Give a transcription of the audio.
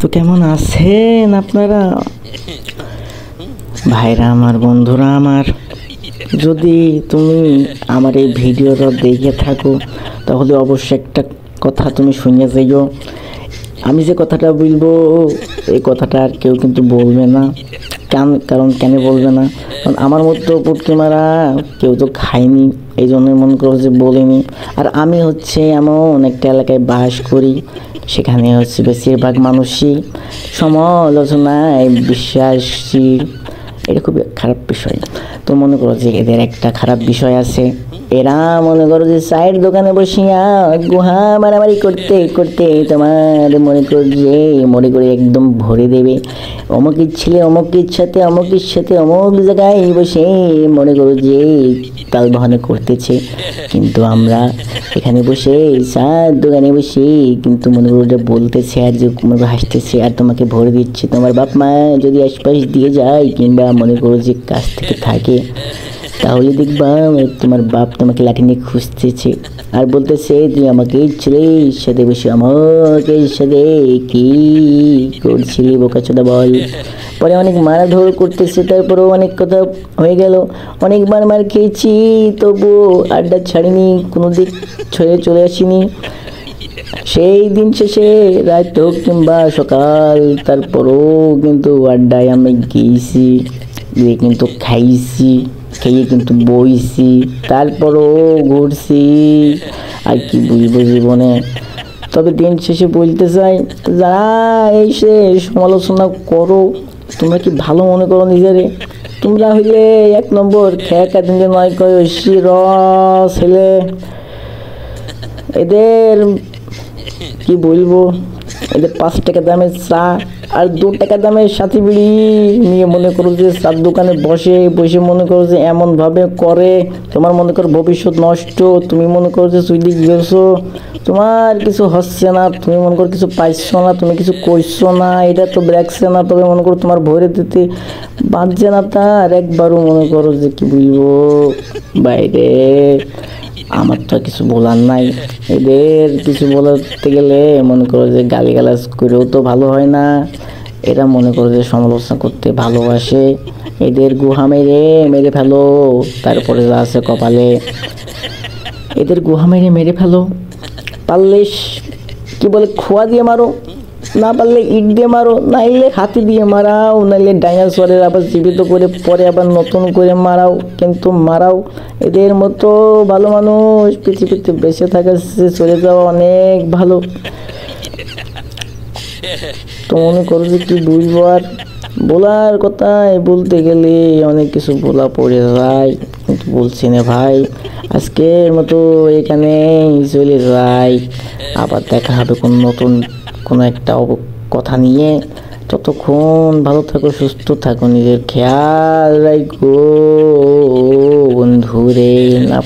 তো কেমন আছেন আপনারা ভাইরা আমার, বন্ধুরা আমার? যদি তুমি আমার এই ভিডিওটা দেখে থাকো তাহলে অবশ্যই একটা কথা তুমি শুনে যাইও। আমি যে কথাটা বলবো এই কথাটা আর কেউ কিন্তু বলবে না। কারণ কেন বলবে না? কারণ আমার মতো পুটকি মারা কেউ তো খায়নি, এই জন্যই মনে করো যে বলিনি। আর আমি হচ্ছে এমন একটা এলাকায় বাস করি, সেখানে হচ্ছে বেশিরভাগ মানুষই সমালোচনায় বিশ্বাসী। এটা খুবই খারাপ বিষয়। তো মনে করো যে এদের একটা খারাপ বিষয় আছে, এরা মনে করো যে চায়ের দোকানে বসিয়া গুহা মারামারি করতে করতে তোমার মনে করে একদম ভরে দেবে। অমুকের ছেলে অমুকের সাথে অমুক জায়গায় বসে মনে করো যে তাল বাহানা করতেছে, কিন্তু আমরা এখানে বসে চার দোকানে বসে কিন্তু মনে করো যে বলতেছে আর যে মনে হাসতেছে আর তোমাকে ভরে দিচ্ছে। তোমার বাপ মা যদি আশপাশ দিয়ে যায় কিংবা মনে করো যে কাছ থেকে থাকে, তাহলে দেখবা তোমার বাপ তোমাকে লাঠি নিয়ে খুঁজতেছে আর বলতেছে তুই আমাকে ছেলের সাথে বসে আমাকে সাথে কি করছিলি বোকাচোদা বল। পরে অনেক মারাধর করতেছে, তারপরেও অনেক কথা হয়ে গেল, অনেকবার মার খেয়েছি, তবুও আড্ডা ছাড়িনি, কোনো দিক ছেড়ে চলে আসিনি। সেই দিন শেষে রাত হোক কিংবা সকাল, তারপরও কিন্তু আড্ডায় আমি গিয়েছি, গিয়ে কিন্তু খাইছি, খেয়ে কিন্তু বইছি, তারপরও ঘুরছি। আর কি বুঝবো জীবনে। তবে দিন শেষে বলতে চাই, যারা এসে সমালোচনা করো তোমরা কি ভালো মনে করো নিজেরে? তোমরা হইলে এক নম্বর খেয়াকা দিনে নয় কয় ছেলে। এদের কি বলবো, এদের 5 টাকা দামের চা আর 2 টাকা দামের সাথী বিড়ি নিয়ে মনে করো যে চার দোকানে বসে বসে মনে করো যে এমনভাবে করে তোমার মনে করো ভবিষ্যৎ নষ্ট। তুমি মনে করো যে চুইলি গেছো, তোমার কিছু হচ্ছে না, তুমি মনে করো কিছু পাইছো না, তুমি কিছু করছো না, এটা তো ব্রেকছে না, তবে মনে করো তোমার ভরে দিতে বাঁচছে না। তার একবারও মনে করো যে কি বলবো বাইরে, আমার তো কিছু বলার নাই। এদের কিছু বলতে গেলে মনে করো যে গালিগালাজ করেও তো ভালো হয় না। এরা মনে করো যে সমালোচনা করতে ভালোবাসে। এদের গুহা মেরে ফেলো, তারপরে যা আছে কপালে এদের গুহা মেরে ফেলো। পারলে কি বলে খোয়া দিয়ে মারো, না পারলে ইট দিয়ে মারো, নাইলে হাতি দিয়ে মারাও, নাইলে ডাইনোসরের আবার জীবিত করে পরে আবার নতুন করে মারাও, কিন্তু মারাও। এদের মতো ভালো মানুষ পৃথিবীতে বেঁচে থাকার চলে যাওয়া অনেক ভালো। তো মনে করো যে কি বুঝবো আর, বলার কথায় বলতে গেলে অনেক কিছু বলা পড়ে যায়, কিন্তু বলছি না ভাই। আজকের মতো এখানেই চলে যাই, আবার দেখা হবে কোন নতুন কোনো একটা কথা নিয়ে। ততক্ষণ ভালো থাকো, সুস্থ থাকো, নিজের খেয়াল রাখো বন্ধুরে। না